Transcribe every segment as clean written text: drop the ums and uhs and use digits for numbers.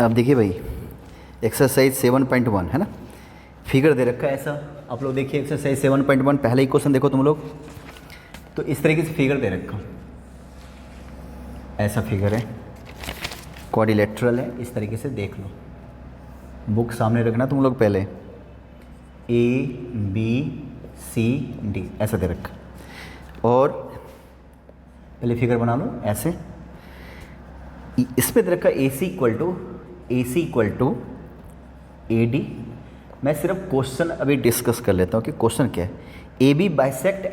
अब देखिए भाई, एक्सरसाइज 7.1 है ना, फिगर दे रखा है ऐसा। आप लोग देखिए एक्सरसाइज 7.1, पहले ही क्वेश्चन देखो तुम लोग। तो इस तरीके से फिगर दे रखा, ऐसा फिगर है, क्वाड्रिलेटरल है, इस तरीके से देख लो। बुक सामने रखना तुम लोग पहले, ABCD ऐसा दे रखा, और पहले फिगर बना लो ऐसे। इस पे दे रखा AC इक्वल टू AD। मैं सिर्फ क्वेश्चन अभी डिस्कस कर लेता हूँ कि क्वेश्चन क्या है। AB बाइसेक्ट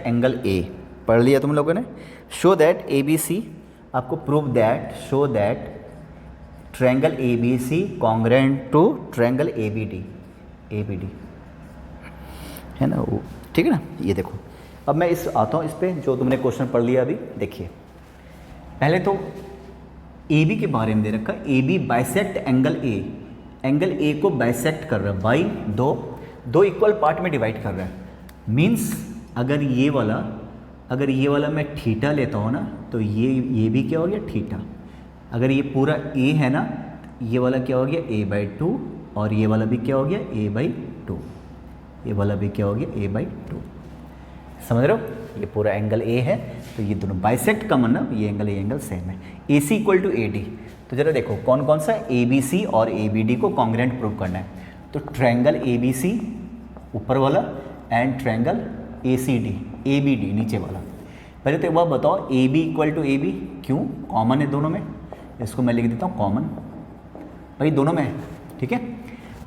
एंगल A, पढ़ लिया तुम लोगों ने। शो दैट ABC, आपको prove that, show that triangle ABC congruent to triangle ABD है ना वो, ठीक है ना। ये देखो, अब मैं इस आता हूँ इस पे जो तुमने क्वेश्चन पढ़ लिया अभी। देखिए पहले तो AB के बारे में दे रखा, AB बाइसेक्ट एंगल A को बाइसेक्ट कर रहा है बाई दो इक्वल पार्ट में डिवाइड कर रहा है। मीन्स अगर ये वाला मैं थीटा लेता हूँ ना, तो ये भी क्या हो गया थीटा। अगर ये पूरा A है ना, ये वाला क्या हो गया A/2, और ये वाला भी क्या हो गया A/2, ये वाला भी क्या हो गया A/2। समझ रहे हो, ये पूरा एंगल A है, तो ये दोनों बाइसेक्ट का मतलब ये एंगल सेम है। AC इक्वल टू AD, तो जरा देखो कौन कौन सा ABC और ABD को कॉन्ग्रुएंट प्रूव करना है। तो ट्रायंगल ABC ऊपर वाला एंड ट्रायंगल ABD नीचे वाला। पहले तो एक बात बताओ, AB इक्वल टू AB क्यों, कॉमन है दोनों में, इसको मैं लिख देता हूँ कॉमन, भाई दोनों में है, ठीक है।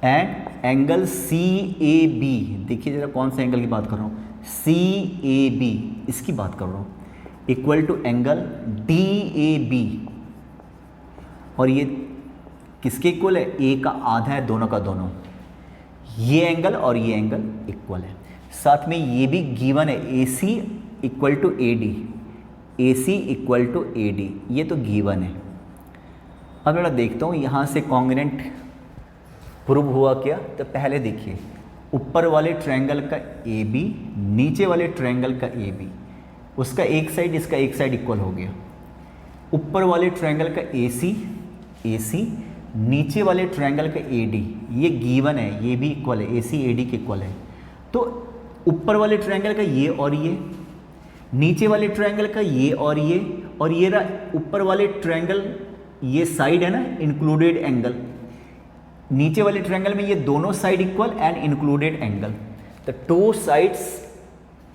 एंड एंगल CAB, देखिए जरा कौन सा एंगल की बात कर रहा हूँ, CAB इसकी बात कर रहा हूँ, इक्वल टू एंगल DAB, और ये किसके इक्वल है, A का आधा है दोनों का दोनों, ये एंगल और ये एंगल इक्वल है। साथ में ये भी गिवन है AC इक्वल टू AD, ये तो गिवन है। अब मैं देखता हूँ यहाँ से कॉन्ग्रुएंट प्रूव हुआ क्या। तो पहले देखिए ऊपर वाले ट्रायंगल का AB, नीचे वाले ट्रायंगल का AB, उसका एक साइड इसका एक साइड इक्वल हो गया। ऊपर वाले ट्रायंगल का AC, नीचे वाले ट्रायंगल का AD, ये गिवन है, ये भी इक्वल है, AC AD के इक्वल है। तो ऊपर वाले ट्रायंगल का ये और ये, नीचे वाले ट्रायंगल का ये और ये रहा ऊपर वाले ट्रायंगल, ये साइड है ना इंक्लूडेड एंगल, नीचे वाले ट्रायंगल में ये दोनों side equal and included angle. तो two sides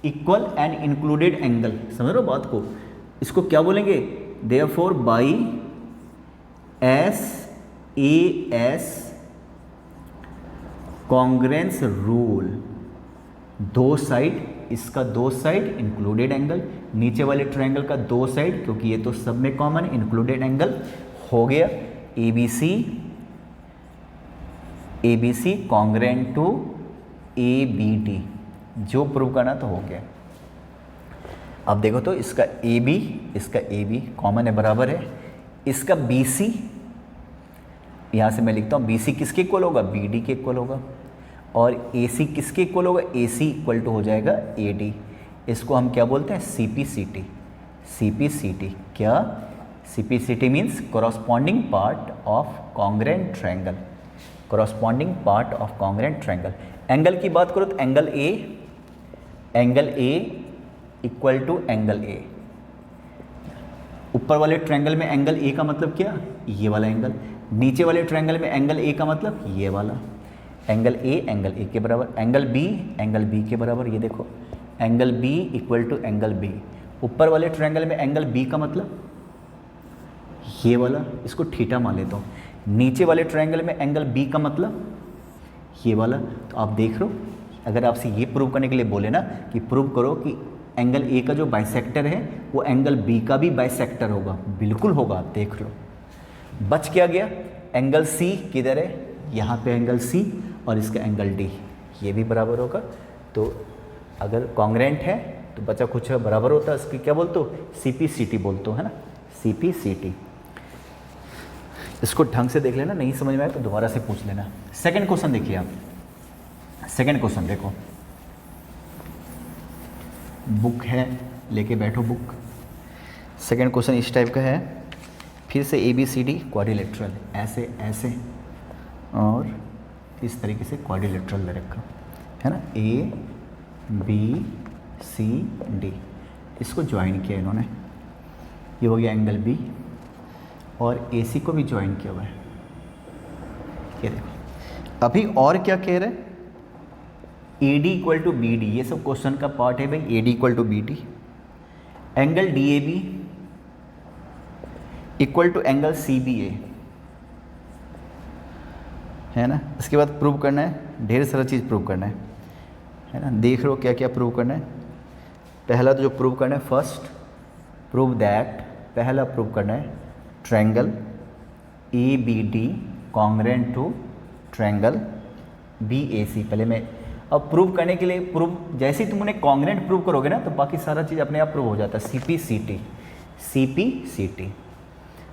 equal and included angle, समझ रहे हो बात को। इसको क्या बोलेंगे, therefore by SAS congruence rule, दो साइड, इसका दो साइड इंक्लूडेड एंगल, नीचे वाले ट्रायंगल का दो साइड, क्योंकि ये तो सब में कॉमन इंक्लूडेड एंगल हो गया। ABC कॉन्ग्रुएंट टू ABD, जो प्रूव करना तो हो गया। अब देखो तो इसका AB कॉमन है, बराबर है। इसका BC, यहाँ से मैं लिखता हूँ BC किसके इक्वल होगा, BD के इक्वल होगा। और AC किसके इक्वल होगा, AC इक्वल टू हो जाएगा AD। इसको हम क्या बोलते हैं, CPCT। क्या, CPCT means corresponding part of congruent triangle, angle की बात करो तो angle A equal to angle A। ऊपर वाले ट्रायंगल में एंगल A का मतलब क्या, ये वाला एंगल। नीचे वाले ट्रायंगल में एंगल A का मतलब ये वाला। एंगल A के बराबर, एंगल B के बराबर। ये देखो angle B equal to angle B। ऊपर वाले ट्रायंगल में एंगल B का मतलब ये वाला, इसको थीटा मान लेता हूँ। नीचे वाले ट्रायंगल में एंगल B का मतलब ये वाला। तो आप देख रहे हो, अगर आपसे ये प्रूव करने के लिए बोले ना कि प्रूव करो कि एंगल A का जो बाइसेक्टर है वो एंगल B का भी बाइसेक्टर होगा, बिल्कुल होगा। आप देख रहे हो, बच क्या गया, एंगल C किधर है, यहाँ पे एंगल C, और इसका एंगल D, ये भी बराबर होगा। तो अगर कॉन्ग्रुएंट है तो बचा कुछ बराबर होता है, इसकी क्या बोलते हो, CPCT बोलते हो, है ना, CPCT। इसको ढंग से देख लेना, नहीं समझ में आए तो दोबारा से पूछ लेना। सेकंड क्वेश्चन देखिए आप, सेकंड क्वेश्चन देखो, बुक है लेके बैठो बुक। सेकंड क्वेश्चन इस टाइप का है फिर से A B C D quadrilateral, ऐसे ऐसे और इस तरीके से क्वाड्रिलेटरल दे रखा है ना, ए बी सी डी, इसको ज्वाइन किया इन्होंने, ये हो गया एंगल बी, और ए सी को भी ज्वाइन किया हुआ है। ये देखो अभी और क्या कह रहे हैं, A D equal to B D, ये सब क्वेश्चन का पार्ट है भाई, A D equal to B D, angle D A B equal to angle C B A, है ना। इसके बाद प्रूव करना है, ढेर सारा चीज़ प्रूव करना है ना। देख लो क्या क्या प्रूव करना है। पहला तो जो प्रूव करना है, फर्स्ट प्रूव दैट, पहला प्रूव करना है triangle A B D congruent to triangle B A C. पहले मैं अब प्रूव करने के लिए, प्रूव जैसे ही तुम उन्हें कॉन्ग्रेंट प्रूव करोगे ना तो बाकी सारा चीज़ अपने आप प्रूव हो जाता है। C P C T, C P C T.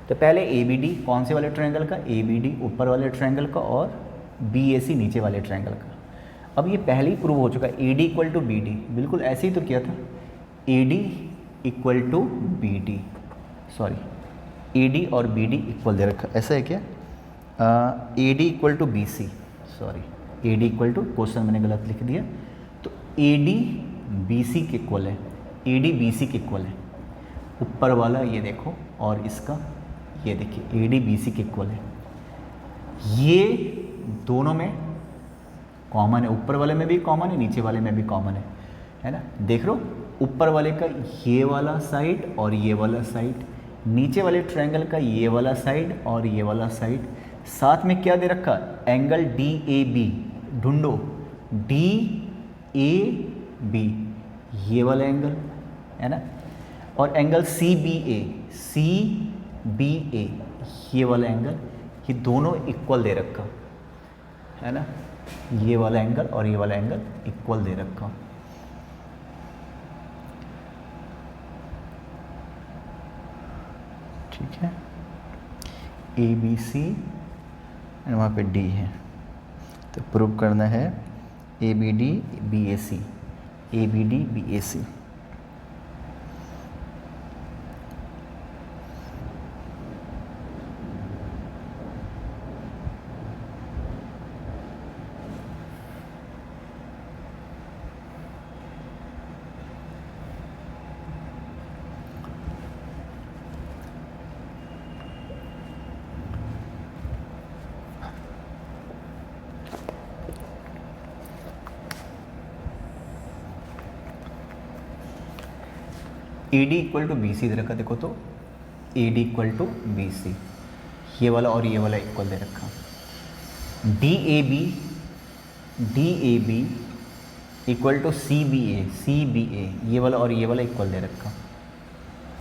तो पहले ए बी डी कौन से वाले ट्रायंगल का, ए बी डी ऊपर वाले ट्रायंगल का और बी ए सी नीचे वाले ट्रायंगल का। अब ये पहले ही प्रूव हो चुका है, A D equal to B D, बिल्कुल ऐसे ही तो किया था, A D equal to B D, sorry A D और बी डी इक्वल दे रखा, ऐसा है क्या, A D equal to B C, sorry A D equal to, question मैंने गलत लिख दिया, तो ए डी बी सी के इक्वल है, ए डी बी सी के इक्वल है, ऊपर वाला ये देखो और इसका ये देखिए ए डी बी सी के इक्वल है, ये दोनों में कॉमन है, ऊपर वाले में भी कॉमन है, नीचे वाले में भी कॉमन है ना। देख लो ऊपर वाले का ये वाला साइड और ये वाला साइड, नीचे वाले ट्रायंगल का ये वाला साइड और ये वाला साइड, साथ में क्या दे रखा, एंगल डी ए बी, ढूंढो डी ए बी, ये वाला एंगल है ना, और angle C B A, C B A, ये वाला एंगल, ये दोनों इक्वल दे रखा है ना, ये वाला एंगल और ये वाला एंगल इक्वल दे रखा। ठीक है, ए बी सी एंड वहाँ पे डी है, तो प्रूव करना है A B D B A C, A B D B A C. A D equal to B C दे रखा, देखो तो A D equal to B C, ये वाला और ये वाला इक्वल दे रखा, D A B equal to C B A, ये वाला और ये वाला इक्वल दे रखा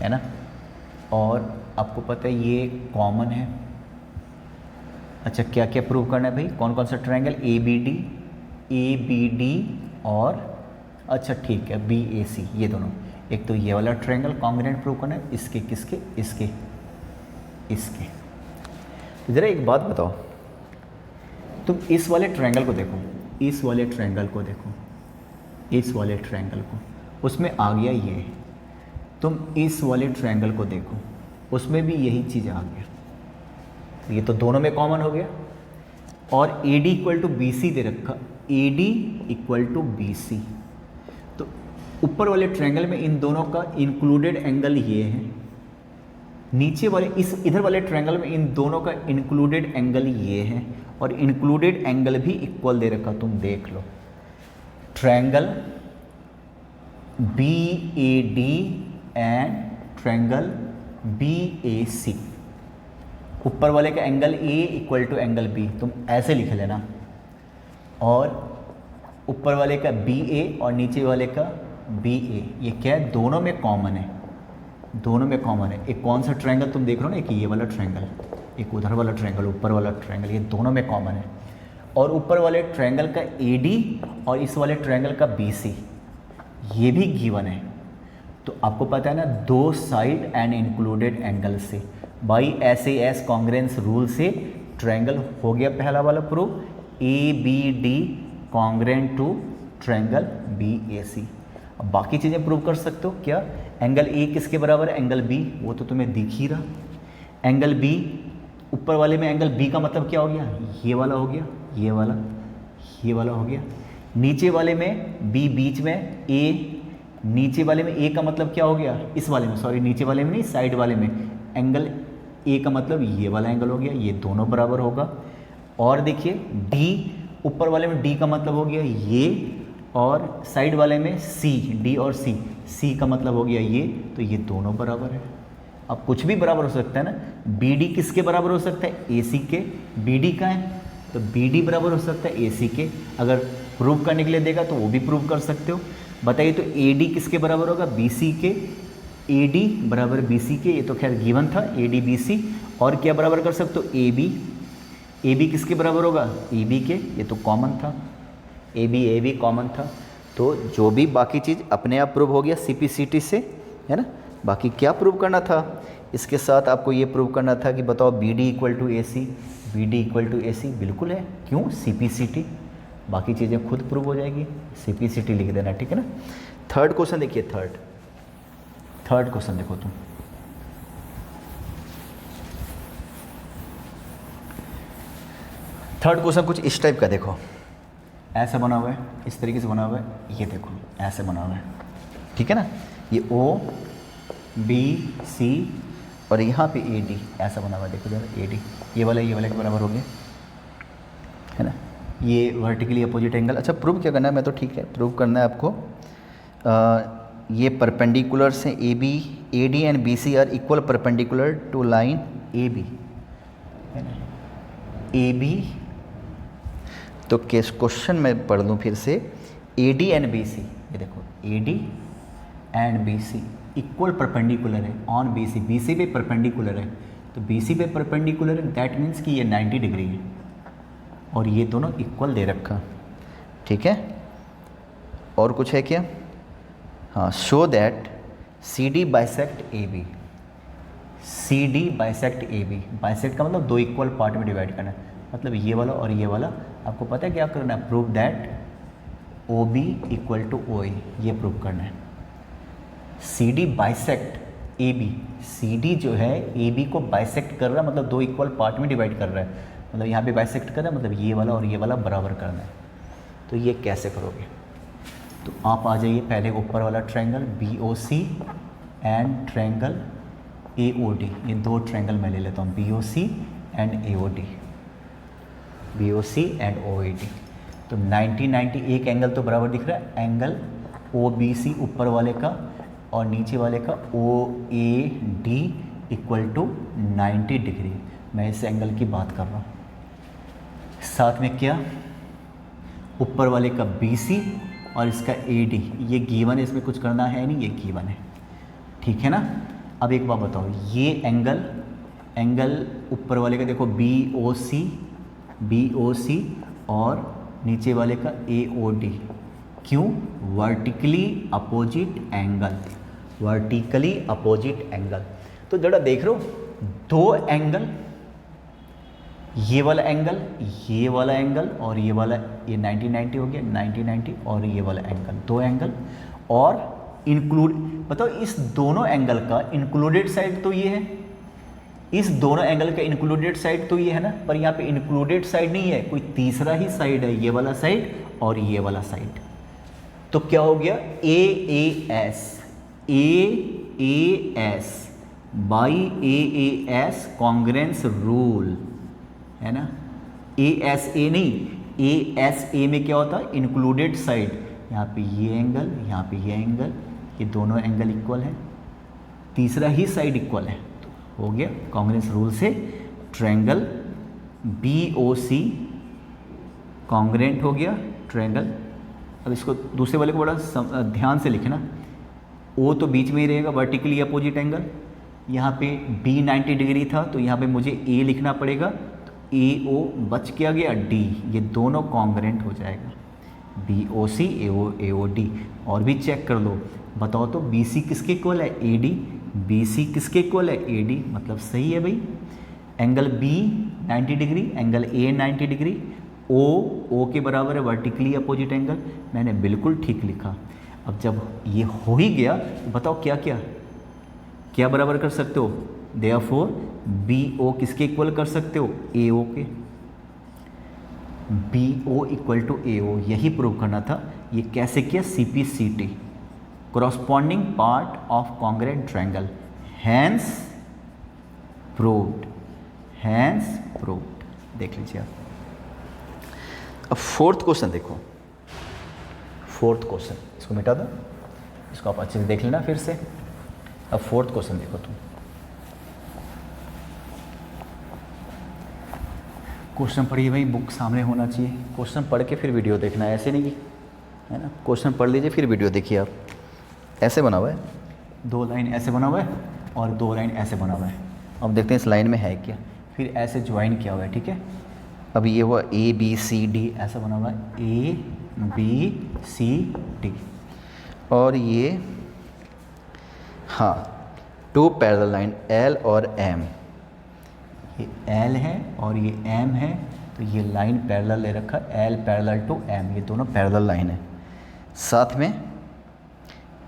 है ना। और आपको पता है ये कॉमन है। अच्छा क्या क्या प्रूव करना है भाई, कौन कौन सा ट्रायंगल, ए बी डी और अच्छा ठीक है बी ए सी, ये दोनों, एक तो ये वाला ट्रायंगल कॉन्ग्रुएंट प्रूव करना है, इसके किसके, इसके इसके। तो ज़रा एक बात बताओ, तुम इस वाले ट्रायंगल को देखो, इस वाले ट्रायंगल को देखो, इस वाले ट्रायंगल को, उसमें आ गया ये, तुम इस वाले ट्रायंगल को देखो, उसमें भी यही चीज़ आ गया, ये तो दोनों में कॉमन हो गया। और A D equal to B C दे रखा, A D equal to B C, तो ऊपर वाले ट्रायंगल में इन दोनों का इंक्लूडेड एंगल ये है, नीचे वाले इस इधर वाले ट्रायंगल में इन दोनों का इंक्लूडेड एंगल ये है, और इंक्लूडेड एंगल भी इक्वल दे रखा, तुम देख लो, triangle B A D and triangle B A C, ऊपर वाले का angle A equal to angle B, तुम ऐसे लिख लेना, और ऊपर वाले का बी ए और नीचे वाले का बी ए, ये क्या है, दोनों में कॉमन है, दोनों में कॉमन है। एक कौन सा ट्रायंगल तुम देख रहे हो ना, एक ये वाला ट्रायंगल, एक उधर वाला ट्रायंगल, ऊपर वाला ट्रायंगल, ये दोनों में कॉमन है। और ऊपर वाले ट्रायंगल का ए डी और इस वाले ट्रायंगल का बी सी, ये भी गिवन है। तो आपको पता है ना, दो साइड एंड इंक्लूडेड एंगल से, बाई SAS कॉन्ग्रुएंस रूल से ट्रायंगल हो गया पहला वाला proof, A B D congruent to triangle B A C. अब बाकी चीज़ें प्रूव कर सकते हो क्या, एंगल ए किसके बराबर है, एंगल बी, वो तो तुम्हें दिख ही रहा, एंगल बी, ऊपर वाले में एंगल बी का मतलब क्या हो गया, ये वाला हो गया, ये वाला हो गया। नीचे वाले में बी बीच में, ए नीचे वाले में ए का मतलब क्या हो गया, इस वाले में, सॉरी नीचे वाले में नहीं, साइड वाले में एंगल ए का मतलब ये वाला एंगल हो गया, ये दोनों बराबर होगा। और देखिए डी, ऊपर वाले में डी का मतलब हो गया ये, और साइड वाले में सी, डी और सी, सी का मतलब हो गया ये, तो ये दोनों बराबर है। अब कुछ भी बराबर हो सकता है ना, बी डी किसके बराबर हो सकता है, ए सी के, बी डी का है तो बी डी बराबर हो सकता है ए सी के, अगर प्रूव करने के लिए देगा तो वो भी प्रूव कर सकते हो। बताइए तो ए डी किसके बराबर होगा, बी सी के, ए डी बराबर बी सी के, ये तो खैर गिवन था, ए डी बी सी। और क्या बराबर कर सकते हो, ए बी किसके बराबर होगा, ए बी के, ये तो कॉमन था, ए बी कॉमन था। तो जो भी बाकी चीज़ अपने आप प्रूव हो गया CPCT से, है ना। बाकी क्या प्रूव करना था, इसके साथ आपको ये प्रूव करना था कि बताओ B D equal to A C, B D equal to A C, बिल्कुल है, क्यों, CPCT। बाकी चीज़ें खुद प्रूव हो जाएगी, CPCT लिख देना, ठीक है ना। थर्ड क्वेश्चन देखिए, थर्ड क्वेश्चन देखो तुम, थर्ड क्वेश्चन कुछ इस टाइप का देखो, ऐसा बना हुआ है, इस तरीके से बना हुआ है, ये देखो ऐसे बना हुआ है, ठीक है ना। ये O B C और यहाँ पे A D ऐसा बना हुआ है, देखो जरा A D, ये वाला के बराबर हो गया, है ना। ये वर्टिकली अपोजिट एंगल। अच्छा प्रूव क्या करना है, मैं तो ठीक है, प्रूव करना है आपको, ये परपेंडिकुलर से A D and B C are equal perpendicular to line A B, है ना। ए बी, तो क्वेश्चन में पढ़ लूँ फिर से, A D and B C, ये देखो A D and B C equal perpendicular है on B C, B C पे परपेंडिकुलर है, तो बी सी पे परपेंडिकुलर है, दैट मीन्स कि ये 90 डिग्री है और ये दोनों इक्वल दे रखा, ठीक है। और कुछ है क्या, हाँ, show that C D bisect A B, C D bisect A B, bisect का मतलब दो इक्वल पार्ट में डिवाइड करना है, मतलब ये वाला और ये वाला। आपको पता है क्या करना है, prove that O B equal to O A, ये प्रूव करना है। C D bisect A B, C D जो है ए बी को बाइसेक्ट कर रहा है, मतलब दो इक्वल पार्ट में डिवाइड कर रहा है, मतलब यहाँ पे बाइसेक्ट कर रहा है, मतलब ये वाला और ये वाला बराबर करना है। तो ये कैसे करोगे, तो आप आ जाइए पहले ऊपर वाला triangle B O C and triangle A O D, ये दो ट्रायंगल मैं ले लेता हूँ, B O C and A O D, B O C and O A D. तो 90 एक एंगल तो बराबर दिख रहा है, एंगल ओ बी सी ऊपर वाले का और नीचे वाले का O A D equal to 90 degree. मैं इस एंगल की बात कर रहा हूँ, साथ में क्या, ऊपर वाले का बी सी और इसका ए डी, ये गिवन है, इसमें कुछ करना है नहीं, ये गिवन है, ठीक है ना। अब एक बात बताओ, ये एंगल ऊपर वाले का देखो बी ओ सी और नीचे वाले का ए ओ डी, क्यों, वर्टिकली अपोजिट एंगल। तो जरा देख रहे हो, दो एंगल, ये वाला एंगल और ये वाला, ये 90 हो गया, 90 और ये वाला एंगल, दो एंगल, और इंक्लूड, बताओ इस दोनों एंगल का इंक्लूडेड साइड तो ये है, इस दोनों एंगल का इंक्लूडेड साइड तो ये है ना, पर यहाँ पे इंक्लूडेड साइड नहीं है, कोई तीसरा ही साइड है, ये वाला साइड और ये वाला साइड। तो क्या हो गया, A S by A S congruence rule, है ना। ए एस ए नहीं, ए एस ए में क्या होता है, इंक्लूडेड साइड, यहाँ पे ये एंगल, यहाँ पे ये एंगल, ये दोनों एंगल इक्वल है, तीसरा ही साइड इक्वल है, तो हो गया कॉन्ग्रेंस रूल से triangle B O C congruent हो गया ट्रायंगल। अब इसको दूसरे वाले को बड़ा ध्यान से लिखना, ओ तो बीच में ही रहेगा, वर्टिकली अपोजिट एंगल, यहाँ पे बी 90 डिग्री था तो यहाँ पे मुझे ए लिखना पड़ेगा, तो ए ओ बच क्या गया डी, ये दोनों कॉन्ग्रेंट हो जाएगा, बी ओ सी ए ओ डी। और भी चेक कर लो, बताओ तो बी सी किसके इक्वल है, ए डी, बी सी किसके इक्वल है, ए डी, मतलब सही है भाई। Angle B 90 degree, angle A 90 degree, O के बराबर है वर्टिकली अपोजिट एंगल, मैंने बिल्कुल ठीक लिखा। अब जब ये हो ही गया तो बताओ क्या क्या बराबर कर सकते हो, देयरफॉर बी ओ किसके इक्वल कर सकते हो, A O K, B O equal to A O, यही प्रूव करना था। ये कैसे किया, C P C T, corresponding part of congruent triangle, hence proved, hence proved। देख लीजिए आप। अब फोर्थ क्वेश्चन देखो, फोर्थ क्वेश्चन इसको मिटा दो, इसको आप अच्छे से देख लेना फिर से। अब फोर्थ क्वेश्चन देखो तुम, क्वेश्चन पढ़िए भाई, बुक सामने होना चाहिए, क्वेश्चन पढ़ के फिर वीडियो देखना है, ऐसे नहीं कि, है ना, क्वेश्चन पढ़ लीजिए फिर वीडियो देखिए आप। ऐसे बना हुआ है, 2 लाइन ऐसे बना हुआ है और 2 लाइन ऐसे बना हुआ है। अब देखते हैं इस लाइन में है क्या, फिर ऐसे ज्वाइन किया हुआ है, ठीक है। अब ये हुआ ए बी सी डी, ऐसा बना हुआ है, ए बी सी डी, और ये हाँ 2 पैरेलल लाइन एल और एम, ये एल है और ये एम है, तो ये लाइन पैरेलल ले रखा, एल पैरेलल टू एम, ये दोनों पैरेलल लाइन है। साथ में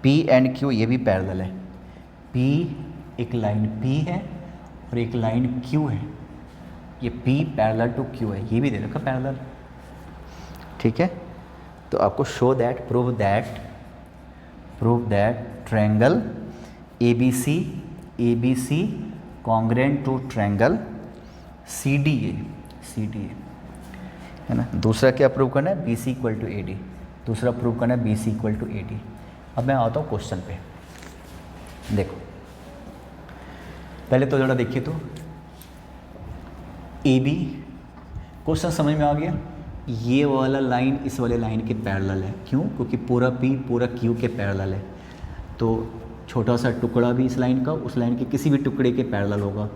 P एंड Q ये भी पैरेलल है, P एक लाइन P है और एक लाइन Q है, ये P पैरेलल टू Q है, ये भी दे रखा पैरेलल, ठीक है। तो आपको show that, prove that triangle A B C congruent to triangle C D A, है ना। दूसरा क्या प्रूव करना है, B C equal to A D, दूसरा प्रूव करना है B C equal to A D. अब मैं आता हूँ क्वेश्चन पे, देखो पहले तो जरा देखिए, तो ए बी क्वेश्चन समझ में आ गया, ये वाला लाइन इस वाले लाइन के पैरेलल है, क्यों, क्योंकि पूरा P पूरा Q के पैरेलल है, तो छोटा सा टुकड़ा भी इस लाइन का उस लाइन के किसी भी टुकड़े के पैरेलल होगा।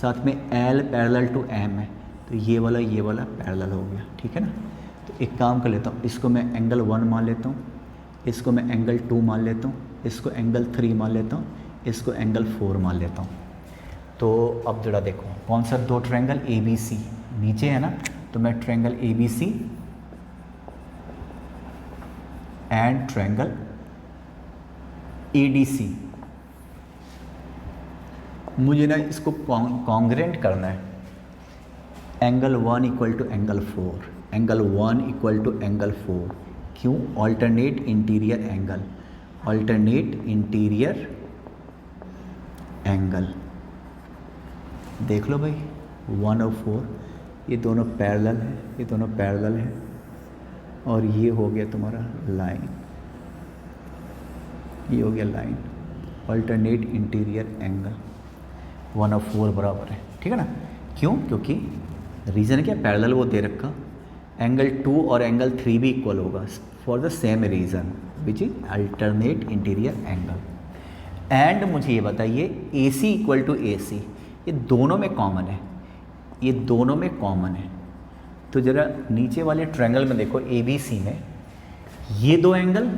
साथ में L पैरेलल टू M है, तो ये वाला पैरेलल हो गया, ठीक है ना। तो एक काम कर लेता हूँ, इसको मैं एंगल 1 मान लेता हूँ, इसको मैं एंगल 2 मान लेता हूँ, इसको एंगल 3 मान लेता हूँ, इसको एंगल 4 मान लेता हूँ। तो अब जरा देखो कौन सा 2 ट्रायंगल ए बी सी नीचे है ना, तो मैं triangle A B C and triangle A D C, मुझे ना इसको कॉन्ग्रेंट करना है, angle 1 equal to angle 4, angle 1 equal to angle 4, क्यों, alternate interior angle, alternate interior angle, देख लो भाई 1 और 4 ये दोनों पैरेलल है, ये दोनों पैरेलल है, और ये हो गया तुम्हारा लाइन, ये हो गया लाइन, ऑल्टरनेट इंटीरियर एंगल 1 और 4 बराबर है, ठीक है ना। क्यों, क्योंकि रीज़न क्या, पैरेलल वो दे रखा, एंगल 2 और एंगल 3 भी इक्वल होगा for the same reason which is alternate interior angle. And मुझे ये बताइए ए सी इक्वल टू ए सी, ये दोनों में कॉमन है, ये दोनों में कॉमन है। तो ज़रा नीचे वाले ट्रायंगल में देखो ए बी सी में, ये 2 एंगल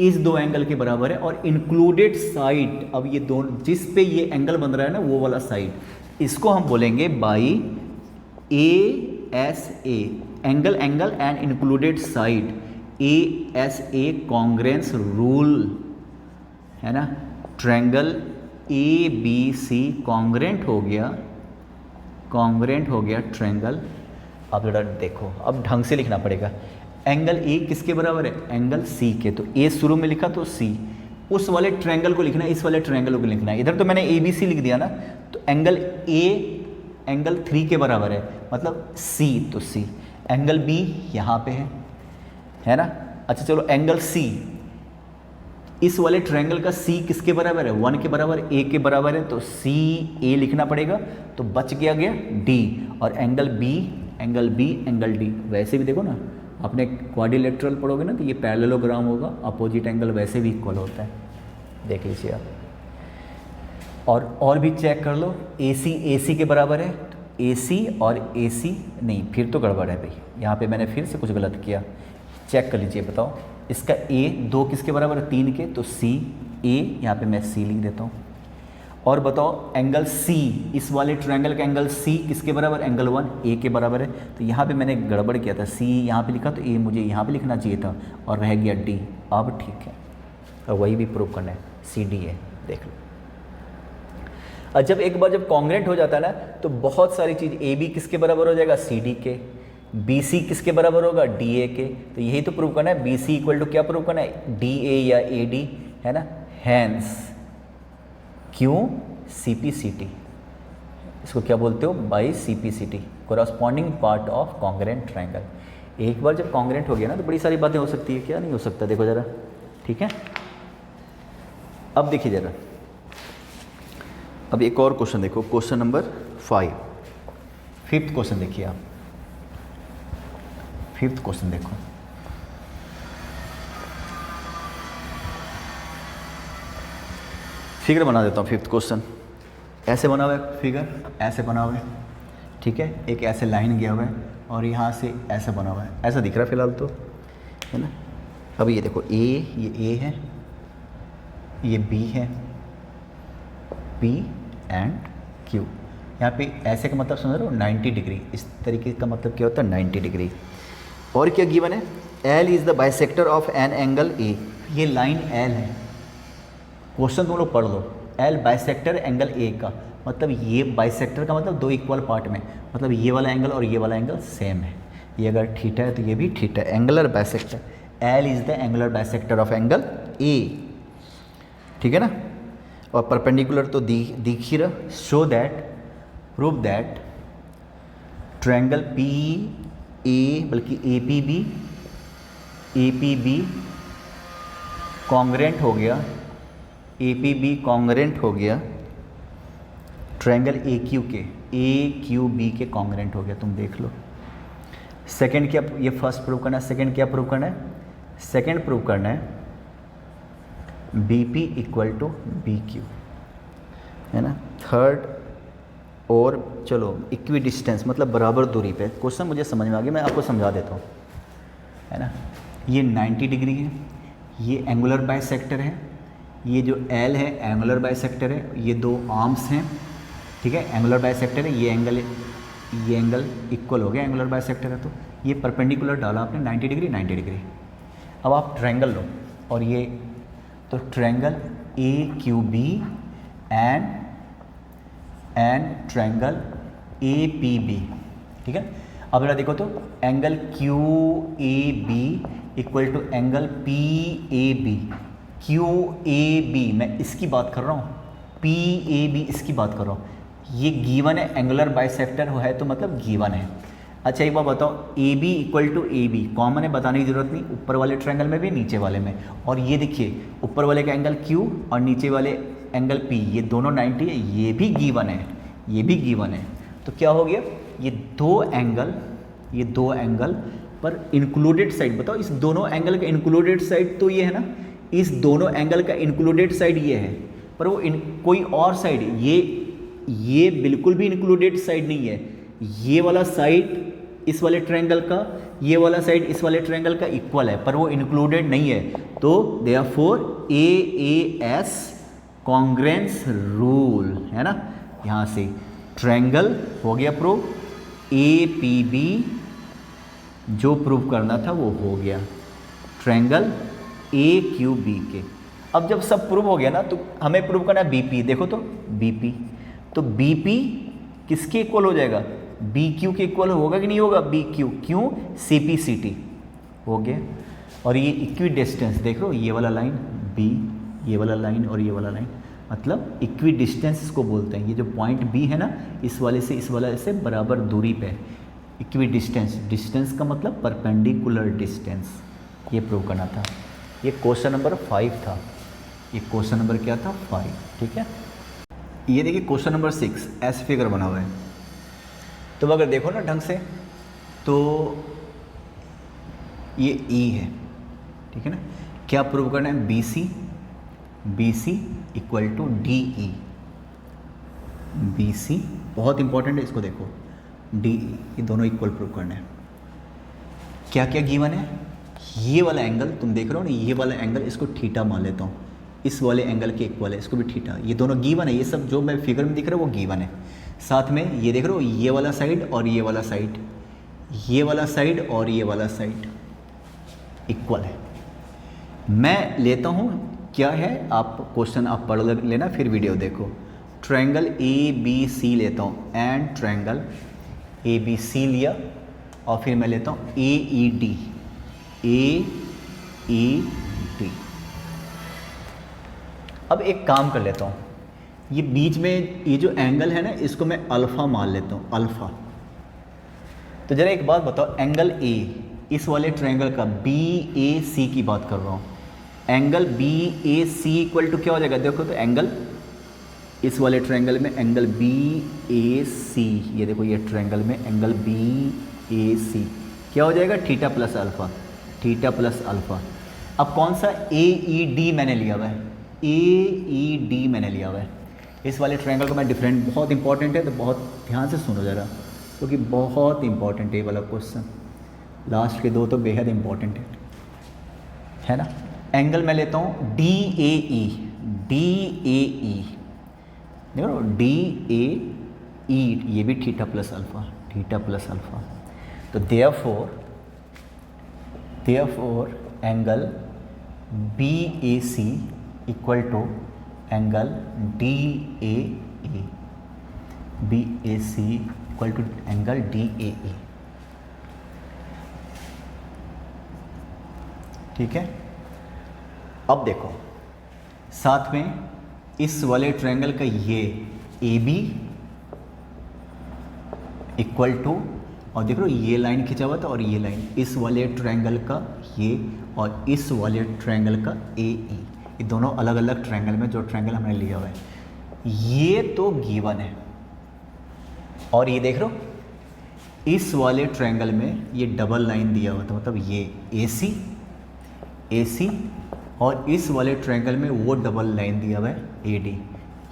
इस 2 एंगल के बराबर है, और इंक्लूडेड साइड, अब ये दोनों जिस पे ये एंगल बन रहा है ना वो वाला साइड, इसको हम बोलेंगे by A S A, angle and included side, A S A congruence rule, है ना। Triangle A B C congruent हो गया ट्रायंगल। अब जरा देखो, अब ढंग से लिखना पड़ेगा, एंगल ए किसके बराबर है, एंगल सी के, तो ए शुरू में लिखा तो सी, उस वाले ट्रायंगल को लिखना है, इस वाले ट्रायंगल को लिखना है। इधर तो मैंने ए बी सी लिख दिया ना, तो एंगल ए एंगल 3 के बराबर है, मतलब सी, तो सी, एंगल बी यहाँ पे है ना। अच्छा चलो, एंगल सी, इस वाले ट्रायंगल का सी किसके बराबर है, 1 के बराबर, ए के बराबर है, तो सी ए लिखना पड़ेगा, तो बच गया डी, और एंगल बी एंगल डी। वैसे भी देखो ना, आपने क्वाड्रिलेटरल पढ़ोगे ना, तो ये पैरेललोग्राम होगा, अपोजिट एंगल वैसे भी इक्वल होता है, देख लीजिए आप। और भी चेक कर लो, ए सी के बराबर है, तो ए सी और ए सी नहीं, फिर तो गड़बड़ है भाई, यहाँ पे मैंने फिर से कुछ गलत किया, चेक कर लीजिए, बताओ इसका ए 2 किसके बराबर है, 3 के, तो सी ए, यहाँ पे मैं सी लिख देता हूँ। और बताओ एंगल सी, इस वाले ट्रायंगल का एंगल सी किसके बराबर, एंगल 1 ए के बराबर है, तो यहाँ पे मैंने गड़बड़ किया था, सी यहाँ पे लिखा तो ए मुझे यहाँ पे लिखना चाहिए था, और रह गया डी। अब ठीक है, और वही भी प्रूव करना है, सी डी है, देख लो। और जब एक बार जब कॉन्ग्रेंट हो जाता है ना तो बहुत सारी चीज़, ए बी किसके बराबर हो जाएगा, सी डी के, बी सी किसके बराबर होगा, डी ए के। तो यही तो प्रूव करना है, बी सी इक्वल टू क्या प्रूव करना है, डी ए या ए डी, है ना। हैंस क्यों, सी पी सी टी, इसको क्या बोलते हो, by C P C T, corresponding part of congruent triangle. एक बार जब कॉन्ग्रेंट हो गया ना तो बड़ी सारी बातें हो सकती है, क्या नहीं हो सकता, देखो जरा, ठीक है। अब देखिए जरा, अब एक और क्वेश्चन देखो, क्वेश्चन नंबर 5, फिफ्थ क्वेश्चन देखिए आप, फिफ्थ क्वेश्चन देखो। फिगर बना देता हूँ फिफ्थ क्वेश्चन। ऐसे बना हुआ है फिगर, ऐसे बना हुआ है, ठीक है, एक ऐसे लाइन गया हुआ है और यहाँ से ऐसा बना हुआ है, ऐसा दिख रहा है फिलहाल तो, है ना। अब ये देखो ये ए है, ये बी है, पी एंड क्यू। यहाँ पे ऐसे का मतलब समझ रहे हो 90 डिग्री, इस तरीके का मतलब क्या होता है 90 डिग्री। और क्या गिवन है, L is the bisector of an angle A. ये लाइन एल है, क्वेश्चन तुम लोग पढ़ लो, एल बाइसेक्टर एंगल ए का मतलब, ये बाइसेक्टर का मतलब दो इक्वल पार्ट में, मतलब ये वाला एंगल और ये वाला एंगल सेम है। ये अगर थीटा है तो ये भी theta, angular bisector, L is the angular bisector of angle A, ठीक है ना। और परपेंडिकुलर तो दिख ही रहा। Show that, prove that triangle P A, बल्कि ए पी बी कॉन्ग्रेंट हो गया, ए पी बी कॉन्ग्रेंट हो गया ट्रायंगल ए क्यू बी के कॉन्ग्रेंट हो गया, तुम देख लो। सेकंड क्या, ये फर्स्ट प्रूव करना है, सेकंड क्या प्रूव करना है, सेकंड प्रूव करना है B P equal to B Q, है ना। थर्ड, और चलो इक्वी डिस्टेंस मतलब बराबर दूरी पे, क्वेश्चन मुझे समझ में आ गया, मैं आपको समझा देता हूँ, है ना। ये 90 डिग्री है, ये एंगुलर बाइसेक्टर है, ये जो एल है एंगुलर बाइसेक्टर है, ये दो आर्म्स हैं, ठीक है, एंगुलर बाइसेक्टर है, ये एंगल इक्वल हो गया, एंगुलर बाइसेक्टर है, तो ये परपेंडिकुलर डाला आपने 90 डिग्री 90 डिग्री। अब आप ट्रायंगल लो, और ये तो triangle A Q B and triangle A P B, ठीक है। अब जरा देखो तो angle Q A B equal to angle P A B, Q A B मैं इसकी बात कर रहा हूँ, पी ए बी इसकी बात कर रहा हूँ, ये गिवन है, एंगुलर बाइसेक्टर है तो मतलब गिवन है। अच्छा एक बात बताओ, A B equal to A B common है, बताने की जरूरत नहीं, ऊपर वाले ट्रायंगल में भी नीचे वाले में। और ये देखिए ऊपर वाले का एंगल Q और नीचे वाले एंगल P, ये दोनों 90 है, ये भी गिवन है, ये भी गिवन है। तो क्या हो गया, ये दो एंगल पर इंक्लूडेड साइड, बताओ इस दोनों एंगल का इंक्लूडेड साइड तो ये है ना, इस दोनों एंगल का इंक्लूडेड साइड ये है, पर वो कोई और साइड, ये बिल्कुल भी इंक्लूडेड साइड नहीं है। ये वाला साइड इस वाले ट्रायंगल का, ये वाला साइड इस वाले ट्रायंगल का इक्वल है, पर वो इंक्लूडेड नहीं है। तो देयरफॉर AAS कॉन्ग्रेंस रूल, है ना, यहाँ से ट्रायंगल हो गया प्रूव, APB जो प्रूव करना था वो हो गया, ट्रायंगल AQB के। अब जब सब प्रूव हो गया ना तो हमें प्रूव करना है BP, देखो तो BP, तो BP किसके इक्वल हो जाएगा, BQ के इक्वल होगा कि नहीं होगा, BQ, क्यों, CPCT हो गया। और ये इक्वी डिस्टेंस देख रहे हो, ये वाला लाइन B, ये वाला लाइन और ये वाला लाइन, मतलब इक्वी डिस्टेंस इसको बोलते हैं। ये जो पॉइंट B है ना, इस वाले से इस वाले से बराबर दूरी पे, इक्वी डिस्टेंस, डिस्टेंस का मतलब परपेंडिकुलर डिस्टेंस, ये प्रूव करना था। ये क्वेश्चन नंबर 5 था, ये क्वेश्चन नंबर क्या था, 5, ठीक है। ये देखिए क्वेश्चन नंबर 6, ऐसे फिगर बना हुआ है, तो अगर देखो ना ढंग से तो ये E है, ठीक है ना। क्या प्रूव करना है, BC equal to DE, BC बहुत इंपॉर्टेंट है, इसको देखो, DE, ये दोनों इक्वल प्रूव करना है। क्या क्या गिवन है, ये वाला एंगल तुम देख रहे हो ना, ये वाला एंगल इसको थीटा मान लेता हूँ, इस वाले एंगल के इक्वल है, इसको भी थीटा, ये दोनों गिवन है, ये सब जो मैं फिगर में दिख रहा है वो गिवन है। साथ में ये देख रहे हो, ये वाला साइड और ये वाला साइड, ये वाला साइड और ये वाला साइड इक्वल है। मैं लेता हूँ क्या है, आप क्वेश्चन आप पढ़ लेना, फिर वीडियो देखो। ट्रायंगल ए बी सी लेता हूँ, and triangle A B C लिया, और फिर मैं लेता हूँ ए E D, A E D. अब एक काम कर लेता हूँ, ये बीच में ये जो एंगल है ना, इसको मैं अल्फ़ा मान लेता हूँ, अल्फ़ा। तो जरा एक बात बताओ, एंगल ए, इस वाले ट्रायंगल का बी ए सी की बात कर रहा हूँ, angle B A C equal to क्या हो जाएगा? देखो तो एंगल, इस वाले ट्रायंगल में एंगल बी ए सी, ये देखो ये ट्रायंगल में एंगल बी ए सी क्या हो जाएगा? Theta plus alpha, theta plus alpha. अब कौन सा ए ई डी मैंने लिया हुआ है? ए ई डी मैंने लिया हुआ है। इस वाले ट्रायंगल को मैं डिफरेंट, बहुत इंपॉर्टेंट है तो बहुत ध्यान से सुनो ज़रा, क्योंकि बहुत इंपॉर्टेंट है ये वाला क्वेश्चन। लास्ट के दो तो बेहद इंपॉर्टेंट है ना। एंगल मैं लेता हूँ D A E, D A ई, देखो डी ए ई, ये भी theta plus alpha, theta plus alpha. तो therefore angle B A C equal to angle D A E, B A C equal to angle D A E. ठीक है। अब देखो साथ में इस वाले ट्रायंगल का ये ए बी इक्वल टू, और देख लो ये लाइन खिंचा हुआ था और ये लाइन, इस वाले ट्रायंगल का ये और इस वाले ट्रायंगल का ए ई, ये दोनों अलग अलग ट्रायंगल में जो ट्रायंगल हमने लिया हुआ है, ये तो गिवन है। और ये देख लो इस वाले ट्रायंगल में ये डबल लाइन दिया हुआ था, मतलब ये ए सी, और इस वाले ट्रायंगल में वो डबल लाइन दिया हुआ है ए डी,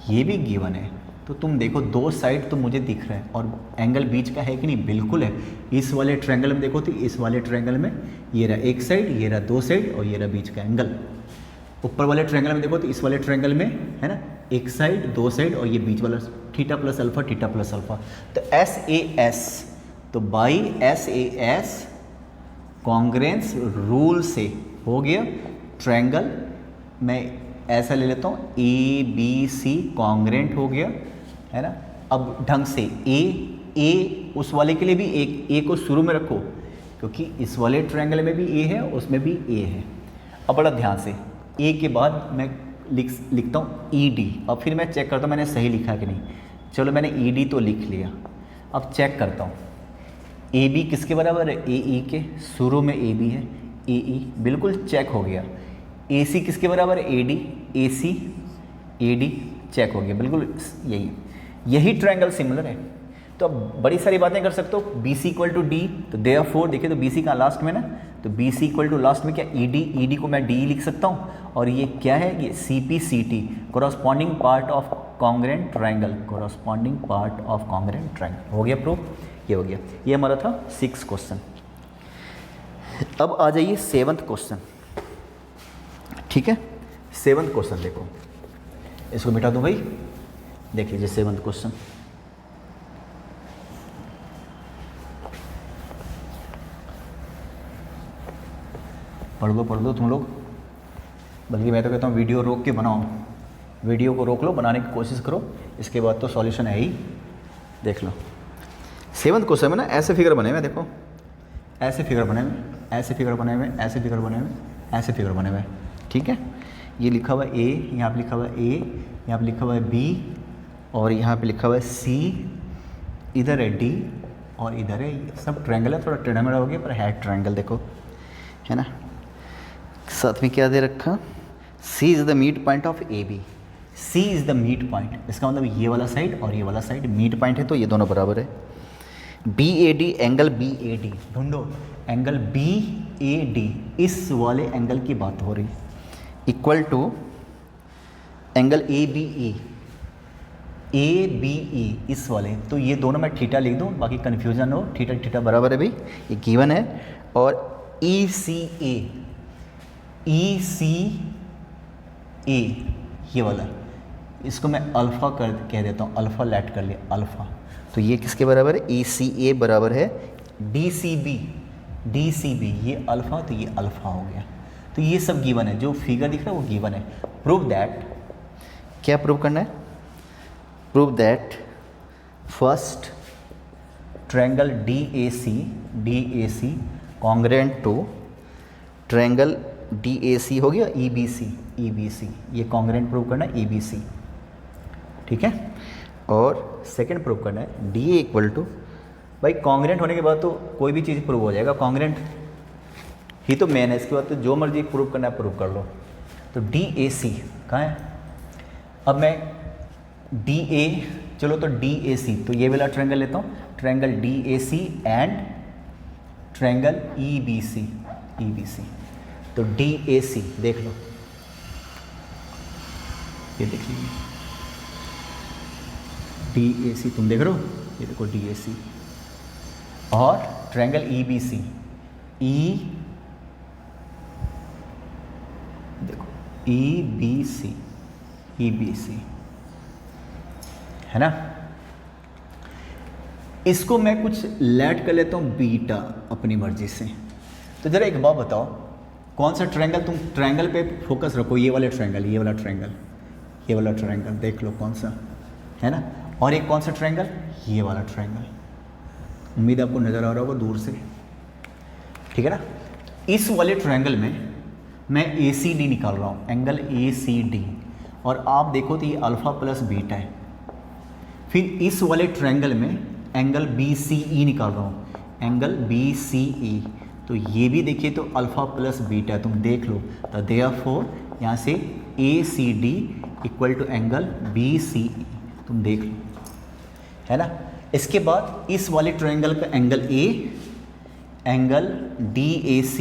ये भी गिवन है। तो तुम देखो दो साइड तो मुझे दिख रहा है, और एंगल बीच का है कि नहीं? बिल्कुल है। इस वाले ट्रायंगल में देखो तो इस वाले ट्रायंगल में ये रहा एक साइड, ये रहा दो साइड, और ये रहा बीच का एंगल। ऊपर वाले ट्रायंगल में देखो तो इस वाले ट्रायंगल में है ना एक साइड, दो साइड, और ये बीच वाला theta plus alpha, theta plus alpha. तो एस ए एस, तो by S A S congruence rule से हो गया ट्रायंगल, मैं ऐसा ले लेता हूँ ए बी सी कॉन्ग्रेंट हो गया, है ना। अब ढंग से ए उस वाले के लिए भी ए को शुरू में रखो, क्योंकि इस वाले ट्रायंगल में भी ए है, उसमें भी ए है। अब बड़ा ध्यान से, ए के बाद मैं लिखता हूँ ई डी, और फिर मैं चेक करता हूँ मैंने सही लिखा कि नहीं। चलो मैंने ई डी तो लिख लिया, अब चेक करता हूँ ए बी किसके बराबर है? ए ई के, शुरू में ए बी है, ए ई बिल्कुल चेक हो गया। ए सी किसके बराबर है? A D, A C A D check हो गया, बिल्कुल यही ट्रायंगल सिमिलर है। तो अब बड़ी सारी बातें कर सकते हो। B C equal to D, तो देयरफॉर देखिए तो बी सी का लास्ट में ना, तो B C equal to last में क्या? ई डी को मैं डी लिख सकता हूँ, और ये क्या है? ये C P C T, corresponding part of congruent triangle, corresponding part of congruent triangle. हो गया प्रूफ, ये हो गया। ये हमारा था 6th क्वेश्चन। अब आ जाइए 7th क्वेश्चन। ठीक है, 7th क्वेश्चन देखो, इसको मिटा दो भाई। देख लीजिए 7th क्वेश्चन। पढ़ लो तुम लोग, बल्कि मैं तो कहता हूँ वीडियो रोक के बनाओ, वीडियो को रोक लो, बनाने की कोशिश करो, इसके बाद तो सॉल्यूशन है ही। देख लो 7th क्वेश्चन में ना ऐसे फिगर बने हुए, देखो ऐसे फिगर बने हुए, ऐसे फिगर बने हुए, ऐसे फिगर बने हुए, ऐसे फिगर बने हुए। ठीक है, ये लिखा हुआ है ए, यहाँ पे लिखा हुआ है ए, यहाँ पे लिखा हुआ है बी, और यहाँ पे लिखा हुआ है सी, इधर है डी, और इधर है, सब ट्रायंगल है, थोड़ा टेढ़ा मेढ़ा हो गया पर है ट्रायंगल, देखो है ना। साथ में क्या दे रखा? C is the mid point of A B, C is the mid point, इसका मतलब ये वाला साइड और ये वाला साइड मिड पॉइंट है, तो ये दोनों बराबर है। B A D, angle B A D ढूंढो, एंगल बी ए डी, इस वाले एंगल की बात हो रही, equal to angle A B E, इस वाले, तो ये दोनों मैं थीटा लिख दूँ, बाकी कन्फ्यूजन हो, थीटा थीटा बराबर है भाई, ये गिवन है। और ई सी ए ये वाला, इसको मैं अल्फ़ा कह देता हूँ, अल्फ़ा लेट कर लिया, अल्फ़ा, तो ये किसके बराबर है? ई सी ए बराबर है डी सी बी, ये अल्फ़ा, तो ये अल्फ़ा हो गया। तो ये सब गिवन है, जो फिगर दिख रहा है वो गिवन है। प्रूव दैट, क्या प्रूव करना है? Prove that first triangle DAC congruent to triangle DAC हो गया EBC, ये कॉन्ग्रेंट प्रूव करना है EBC, ठीक है। और सेकंड प्रूव करना है DA इक्वल टू, भाई कॉन्ग्रेंट होने के बाद तो कोई भी चीज़ प्रूव हो जाएगा, कॉन्ग्रेंट ही तो मेन है, इसके बाद तो जो मर्जी प्रूव करना है प्रूव कर लो। तो DAC कहाँ है, अब मैं DA, चलो तो DAC, तो ये वाला ट्रायंगल लेता हूँ, triangle DAC and triangle EBC, तो DAC देख लो, ये देख लीजिए DAC, तुम देख रहे हो, ये देखो DAC, और ट्रायंगल EBC, देखो EBC है ना। इसको मैं कुछ लेट कर लेता हूँ बीटा अपनी मर्जी से। तो जरा एक बात बताओ, कौन सा ट्रायंगल, तुम ट्रायंगल पे फोकस रखो, ये वाला ट्रायंगल देख लो कौन सा है ना, और एक कौन सा ट्रायंगल, ये वाला ट्रायंगल, उम्मीद आपको नज़र आ रहा होगा दूर से, ठीक है ना। इस वाले ट्रायंगल में मैं ACD निकाल रहा हूँ, एंगल ACD, और आप देखो तो ये अल्फ़ा प्लस बीटा है। फिर इस वाले ट्रायंगल में एंगल BCE निकाल रहा हूँ, एंगल BCE, तो ये भी देखिए तो अल्फ़ा प्लस बीटा है, तुम देख लो। तो देयरफॉर यहाँ से ACD equal to angle BCE, तुम देख लो, है ना। इसके बाद इस वाले ट्रायंगल का angle A, angle DAC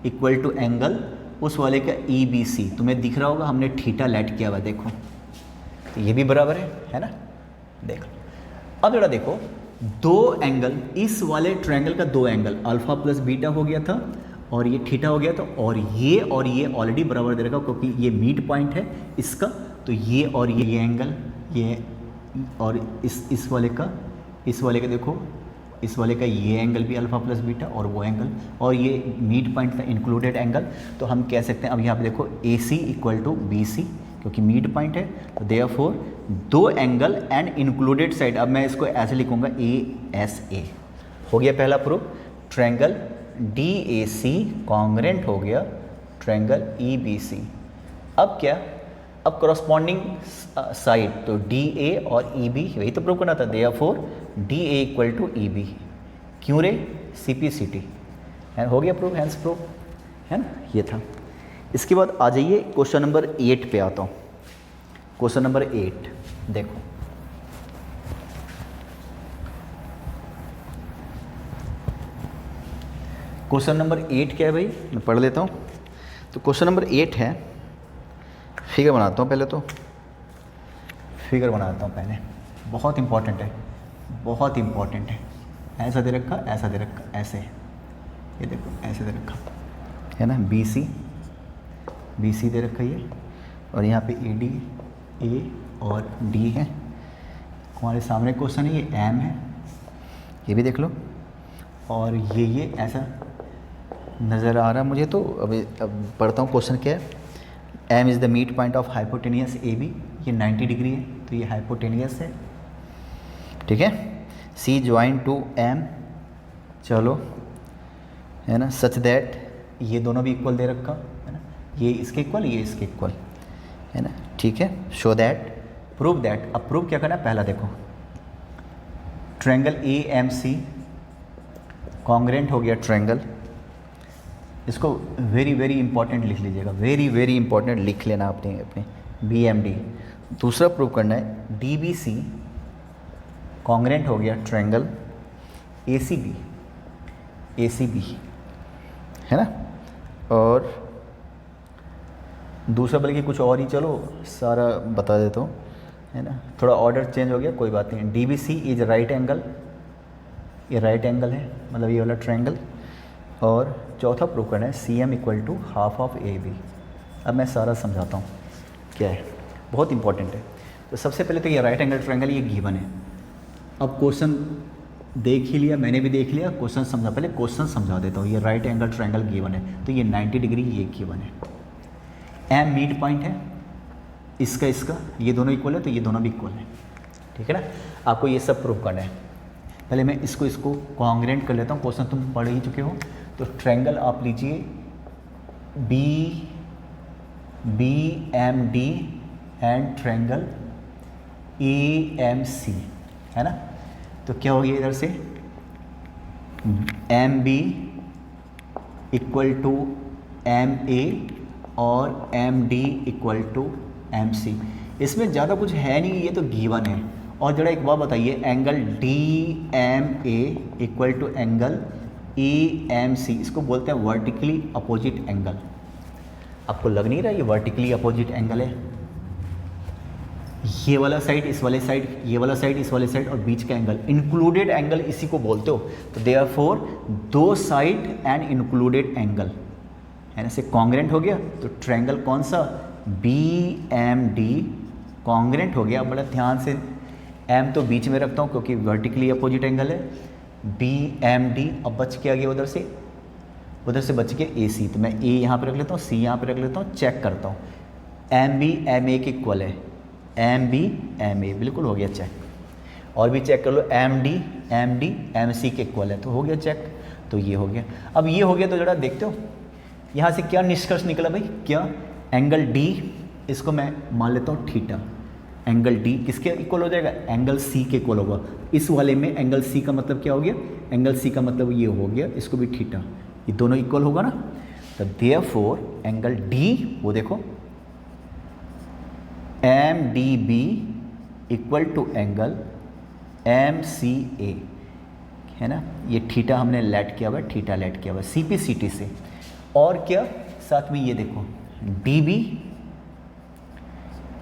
equal to angle उस वाले का EBC, तुम्हें दिख रहा होगा हमने थीटा लेट किया हुआ, देखो तो ये भी बराबर है ना, देख लो। अब जरा देखो, दो एंगल, इस वाले ट्रायंगल का दो एंगल अल्फा प्लस बीटा हो गया था और ये थीटा हो गया था, और ये ऑलरेडी बराबर दे रखा क्योंकि ये मीड पॉइंट है इसका, तो ये और ये एंगल, ये और इस वाले का देखो, इस वाले का ये एंगल भी अल्फा प्लस बीटा और वो एंगल, और ये मीड पॉइंट का इंक्लूडेड एंगल, तो हम कह सकते हैं, अब यहाँ पे देखो AC इक्वल टू BC क्योंकि मीड पॉइंट है, तो देयरफॉर दो एंगल एंड इंक्लूडेड साइड, अब मैं इसको ऐसे लिखूंगा ASA, हो गया पहला प्रूफ। ट्रायंगल DAC कॉन्ग्रेंट हो गया ट्रायंगल EBC। अब क्या, अब करस्पॉन्डिंग साइड, तो DA और EB वही तो प्रूव करना था, therefore DA equal to EB, क्यों रे, CPCT है, हो गया प्रूफ, हैंस प्रूफ है ना, ये था। इसके बाद आ जाइए क्वेश्चन नंबर 8 पे आता हूँ। क्वेश्चन नंबर 8 देखो, क्वेश्चन नंबर 8 क्या है भाई, मैं पढ़ लेता हूँ। तो क्वेश्चन नंबर 8 है, फिगर बनाता हूँ पहले, तो फिगर बनाता हूँ पहले, बहुत इंपॉर्टेंट है, बहुत इंपॉर्टेंट है। ऐसा दे रखा, ऐसा दे रखा, ऐसे, ये देखो ऐसे दे रखा है ना, BC दे रखा ये, और यहाँ पे AD, A और D है। हमारे सामने क्वेश्चन है, ये M है, ये भी देख लो, और ये ऐसा नज़र आ रहा है मुझे, तो अब पढ़ता हूँ क्वेश्चन क्या है। M is the midpoint of hypotenuse AB, ये 90 डिग्री है, तो ये हाइपोटेनियस है, ठीक है। C ज्वाइन टू M, चलो है ना, सच दैट, ये दोनों भी इक्वल दे रखा है ना, ये इसके इक्वल, ये इसके इक्वल है ना, ठीक है। शो दैट, प्रूव दैट, अब प्रूव क्या करना है, पहला देखो ट्रायंगल AMC कॉन्ग्रेंट हो गया ट्रायंगल, इसको वेरी वेरी इंपॉर्टेंट लिख लीजिएगा, वेरी वेरी इंपॉर्टेंट लिख लेना अपने BMD। दूसरा प्रूव करना है DBC कॉन्ग्रेंट हो गया ट्रायंगल ACB है ना, और दूसरा बल्कि कुछ और ही, चलो सारा बता देता हूँ है ना, थोड़ा ऑर्डर चेंज हो गया, कोई बात नहीं। DBC इज राइट एंगल, ये राइट एंगल है, मतलब ये वाला ट्रायंगल। और चौथा प्रूव करना है CM equal to half of AB। अब मैं सारा समझाता हूँ क्या है, बहुत इंपॉर्टेंट है। तो सबसे पहले तो ये राइट एंगल ट्रायंगल, ये गिवन है। अब क्वेश्चन देख ही लिया, मैंने भी देख लिया, क्वेश्चन समझा, पहले क्वेश्चन समझा देता हूँ। ये राइट एंगल ट्रायंगल गिवन है, तो ये 90 डिग्री ये गिवन है। M मीड पॉइंट है, इसका ये दोनों इक्वल है, तो ये दोनों भी इक्वल है। ठीक है ना। आपको ये सब प्रूव करना है। पहले मैं इसको कॉन्ग्रेंट कर लेता हूँ, क्वेश्चन तुम पढ़ ही चुके हो। तो ट्रायंगल आप लीजिए B M D and triangle A M C, है ना। तो क्या हो गया इधर से, M B equal to M A और M D equal to M C. इसमें ज़्यादा कुछ है नहीं, ये तो गिवन है। और जरा एक बात बताइए, angle D M A equal to angle A M C, इसको बोलते हैं वर्टिकली अपोजिट एंगल। आपको लग नहीं रहा ये वर्टिकली अपोजिट एंगल है? ये वाला साइड इस वाले साइड, ये वाला साइड इस वाले साइड, और बीच का एंगल इंक्लूडेड एंगल इसी को बोलते हो। तो देयरफॉर दो साइड एंड इंक्लूडेड एंगल, है ना, से कॉन्ग्रेंट हो गया। तो ट्रायंगल कौन सा, बी एम डी कॉन्ग्रेंट हो गया। बड़ा ध्यान से, एम तो बीच में रखता हूँ क्योंकि वर्टिकली अपोजिट एंगल है, बी एम डी। अब बच के आ गया उधर से बच के ए सी, तो मैं ए यहाँ पे रख लेता हूँ, सी यहाँ पे रख लेता हूँ, चेक करता हूँ। एम बी एम ए के इक्वल है, एम बी एम ए, बिल्कुल हो गया चेक। और भी चेक कर लो, एम डी एम सी के इक्वल है, तो हो गया चेक। तो ये हो गया। अब ये हो गया तो जरा देखते हो यहाँ से क्या निष्कर्ष निकला भाई, क्या एंगल डी, इसको मैं मान लेता हूँ थीटा। एंगल डी किसके इक्वल हो जाएगा, एंगल सी के इक्वल होगा। इस वाले में एंगल सी का मतलब क्या हो गया, एंगल सी का मतलब ये हो गया, इसको भी थीटा, ये दोनों इक्वल होगा ना। तो देयरफॉर एंगल डी, वो देखो M D B equal to angle M C A, है ना। ये थीटा हमने लेट किया हुआ, थीटा लेट किया हुआ सी पी सी टी से। और क्या साथ में ये देखो डी बी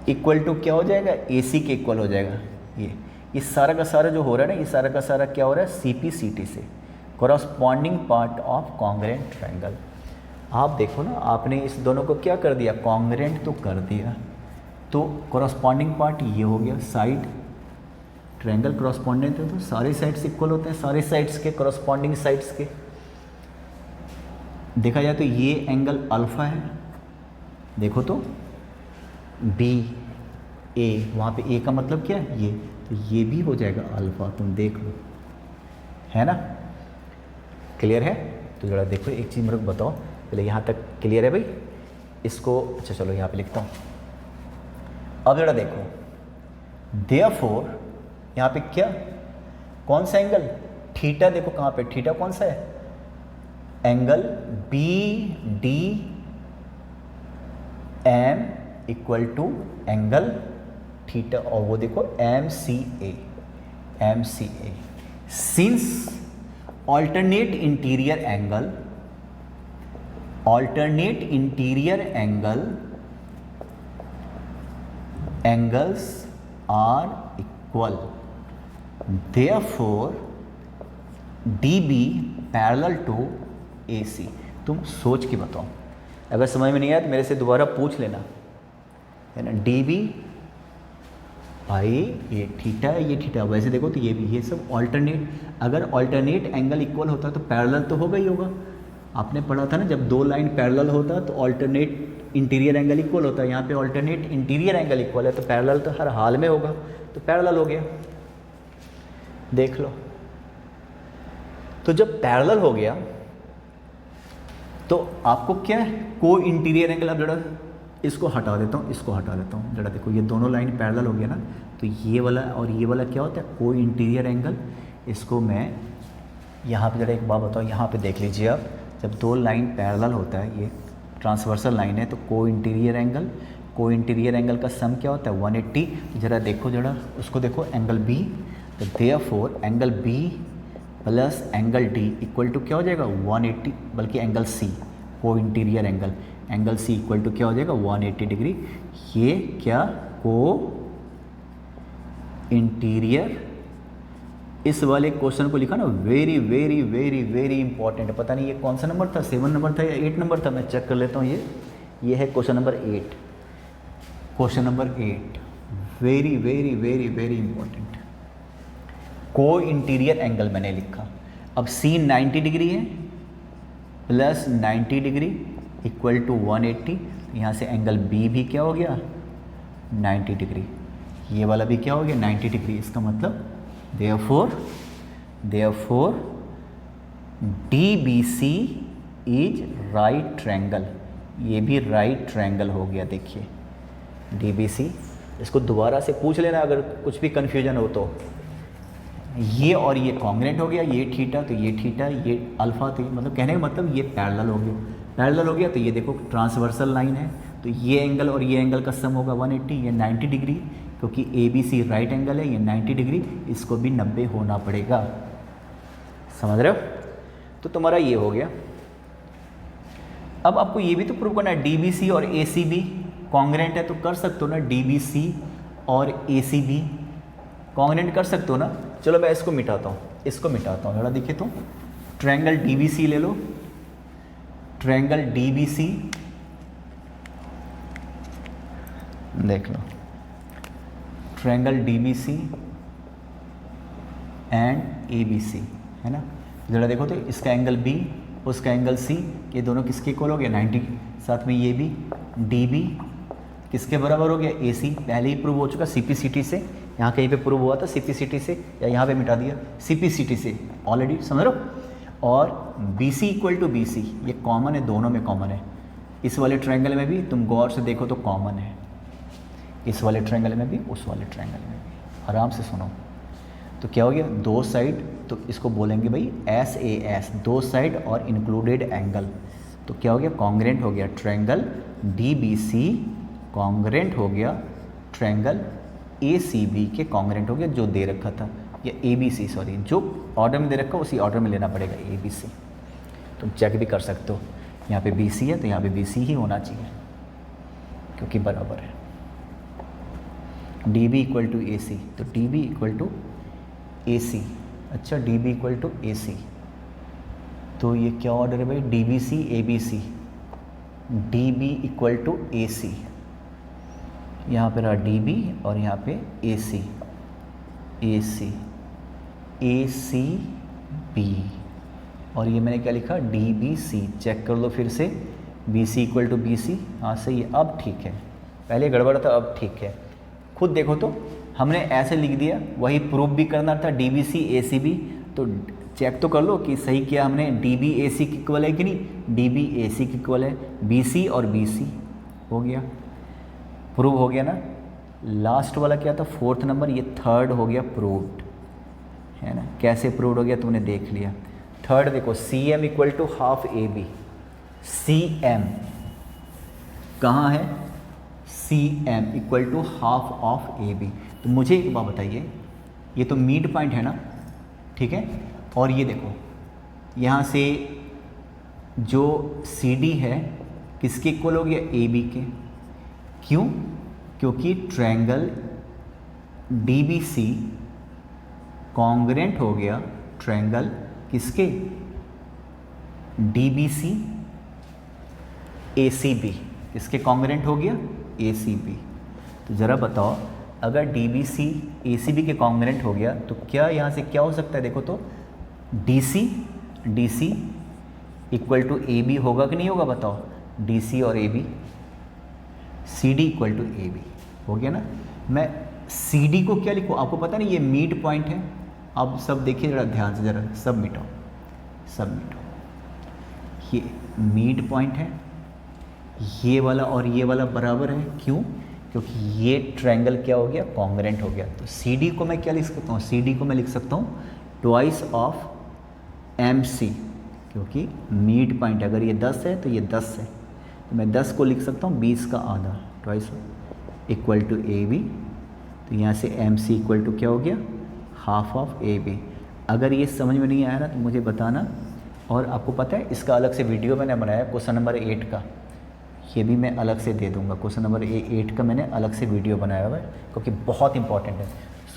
इक्वल टू क्या हो जाएगा, ए सी के इक्वल हो जाएगा। ये सारा का सारा जो हो रहा है ना, ये सारा का सारा क्या हो रहा है, सी पी सी टी से, corresponding part of congruent triangle. आप देखो ना, आपने इस दोनों को क्या कर दिया, कॉन्ग्रेंट तो कर दिया। तो कॉरस्पॉन्डिंग पार्ट ये हो गया, साइड ट्रायंगल कॉरस्पॉन्डेंट है तो सारे साइड्स इक्वल होते हैं, सारे साइड्स के कॉरस्पॉन्डिंग साइड्स के। देखा जाए तो ये एंगल अल्फा है, देखो तो बी ए, वहाँ पे ए का मतलब क्या है ये, तो ये भी हो जाएगा अल्फा, तुम देख लो, है ना। क्लियर है। तो जरा देखो एक चीज़ मेरे को बताओ, पहले यहाँ तक क्लियर है भाई, इसको अच्छा चलो यहाँ पे लिखता हूँ। अब जरा देखो, देयरफॉर यहाँ पे क्या, कौन सा एंगल, थीटा, देखो कहाँ पे थीटा कौन सा है, angle B D M equal to angle theta, और वो देखो M C A, since alternate interior angle angles are equal, therefore DB parallel to AC। तुम सोच के बताओ, अगर समझ में नहीं आया तो मेरे से दोबारा पूछ लेना, है ना। DB भाई ये थीटा है, ये थीटा, वैसे देखो तो ये भी, ये सब ऑल्टरनेट, अगर ऑल्टरनेट एंगल इक्वल होता तो पैरेलल तो होगा ही होगा। आपने पढ़ा था ना, जब दो लाइन पैरेलल होता तो ऑल्टरनेट इंटीरियर एंगल इक्वल होता है। यहाँ पे ऑल्टरनेट इंटीरियर एंगल इक्वल है तो पैरेलल तो हर हाल में होगा, तो पैरेलल हो गया। देख लो, तो जब पैरेलल हो गया तो आपको क्या है, को इंटीरियर एंगल, अब जरा इसको हटा देता हूँ, इसको हटा देता हूँ, जरा देखो ये दोनों लाइन पैरेलल हो गया ना, तो ये वाला और ये वाला क्या होता है, को इंटीरियर एंगल। इसको मैं यहाँ पे जरा एक बात बताओ, यहाँ पे देख लीजिए आप, जब दो लाइन पैरेलल होता है, ये ट्रांसवर्सल लाइन है, तो को इंटीरियर एंगल का सम क्या होता है 180। जरा देखो, जरा उसको देखो, एंगल बी, तो therefore angle B plus angle D equal to क्या हो जाएगा 180, बल्कि एंगल सी, को interior angle C equal to क्या हो जाएगा 180 डिग्री। ये क्या, को इंटीरियर, इस वाले क्वेश्चन को लिखा ना, very very very very important. पता नहीं ये कौन सा नंबर था, 7 नंबर था या 8 नंबर था, मैं चेक कर लेता हूँ। ये है question number 8, question number 8, very very very very important. को इंटीरियर एंगल मैंने लिखा, अब सी 90 डिग्री है प्लस 90 डिग्री इक्वल टू 180, यहाँ से एंगल बी भी क्या हो गया 90 डिग्री। ये वाला भी क्या हो गया 90 डिग्री। इसका मतलब therefore DBC is right triangle, ये भी राइट ट्रायंगल हो गया। देखिए DBC, इसको दोबारा से पूछ लेना अगर कुछ भी कन्फ्यूजन हो तो। ये और ये कॉन्ग्रेंट हो गया, ये थीटा तो ये थीटा, ये अल्फा तो ये, मतलब कहने का मतलब ये पैरेलल हो गया। पैरेलल हो गया तो ये देखो ट्रांसवर्सल लाइन है, तो ये एंगल और ये एंगल का सम होगा 180, ये 90 डिग्री, क्योंकि ABC राइट एंगल है, ये 90 डिग्री, इसको भी 90 होना पड़ेगा। समझ रहे हो? तो तुम्हारा ये हो गया। अब आपको ये भी तो प्रूव करना है DBC और ACB कॉन्ग्रेंट है, तो कर सकते हो ना DBC और ACB कॉन्ग्रेंट कर सकते हो ना। चलो मैं इसको मिटाता हूँ, जरा देखिए तो ट्रायंगल DBC ले लो, ट्रायंगल DBC देख लो, ट्रायंगल DBC एंड ABC है ना। ज़रा देखो तो इसका एंगल B, उसका एंगल C, ये दोनों किसके इक्वल हो गया 90, साथ में ये भी DB किसके बराबर हो गया AC, पहले ही प्रूव हो चुका CPCT से, यहाँ कहीं पे प्रूव हुआ था CPCT से, या यहाँ पे मिटा दिया CPCT से ऑलरेडी, समझ रहे हो। और BC इक्वल टू BC ये कॉमन है, दोनों में कॉमन है। इस वाले ट्रायंगल में भी तुम गौर से देखो तो कॉमन है, इस वाले ट्रायंगल में भी, उस वाले ट्रायंगल में भी। आराम से सुनो, तो क्या हो गया दो साइड, तो इसको बोलेंगे भाई SAS, दो साइड और इंक्लूडेड एंगल। तो क्या हो गया कॉन्ग्रेंट हो गया ट्रायंगल DBC, कॉन्ग्रेंट हो गया ट्रायंगल ACB के कॉन्ग्रेंट हो गया, जो दे रखा था, या ABC सॉरी, जो ऑर्डर में दे रखा उसी ऑर्डर में लेना पड़ेगा ABC। तुम चेक भी कर सकते हो, यहाँ पे BC है तो यहाँ पे BC ही होना चाहिए, क्योंकि बराबर है। DB इक्वल टू AC, तो DB इक्वल टू AC, अच्छा DB इक्वल टू AC, तो ये क्या ऑर्डर है भाई DBC ABC, DB equal to AC, यहाँ पे रहा DB और यहाँ पे AC, ACB, और ये मैंने क्या लिखा DBC, चेक कर लो फिर से, BC इक्वल टू BC, हाँ सही है, अब ठीक है, पहले गड़बड़ था अब ठीक है। खुद देखो तो हमने ऐसे लिख दिया, वही प्रूफ भी करना था DBC ACB, तो चेक तो कर लो कि सही किया हमने, DB AC की इक्वल है कि नहीं, DB AC की इक्वल है, BC और BC हो गया, प्रूव हो गया ना। लास्ट वाला क्या था फोर्थ नंबर, ये थर्ड हो गया प्रूव्ड, है ना। कैसे प्रूव्ड हो गया तुमने देख लिया। थर्ड देखो CM equal to half AB, CM कहाँ है, CM equal to half of AB। तो मुझे एक बात बताइए, ये तो मिड पॉइंट है ना, ठीक है, और ये देखो यहाँ से जो CD है किसके इक्वल हो गया AB के, क्यों, क्योंकि ट्रायंगल DBC कॉन्ग्रेंट हो गया ट्रायंगल किसके, DBC ACB, किसके कॉन्ग्रेंट हो गया ACB। तो ज़रा बताओ अगर DBC ACB के कॉन्ग्रेंट हो गया तो क्या यहाँ से क्या हो सकता है, देखो तो DC इक्वल टू AB होगा कि नहीं होगा, बताओ DC और AB, CD equal to AB हो गया ना। मैं CD को क्या लिखूँ, आपको पता नहीं ये मिड पॉइंट है। अब सब देखिए ज़रा ध्यान से, ज़रा सब मिटाओ, ये मिड पॉइंट है, ये वाला और ये वाला बराबर है, क्यों, क्योंकि ये ट्रायंगल क्या हो गया कॉन्ग्रेंट हो गया। तो CD को मैं क्या लिख सकता हूँ, CD को मैं लिख सकता हूँ ट्वाइस ऑफ MC, क्योंकि मिड पॉइंट अगर ये 10 है तो ये 10 है, तो मैं 10 को लिख सकता हूँ 20 का आधा, ट्वाइस इक्वल टू AB। तो यहाँ से MC इक्वल टू क्या हो गया हाफ ऑफ AB। अगर ये समझ में नहीं आया ना तो मुझे बताना, और आपको पता है इसका अलग से वीडियो मैंने बनाया क्वेश्चन नंबर 8 का, ये भी मैं अलग से दे दूंगा। क्वेश्चन नंबर 8 का मैंने अलग से वीडियो बनाया हुआ है, क्योंकि बहुत इंपॉर्टेंट है।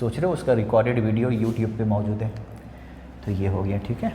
सोच रहे हो उसका रिकॉर्डेड वीडियो यूट्यूब पे मौजूद है। तो ये हो गया, ठीक है।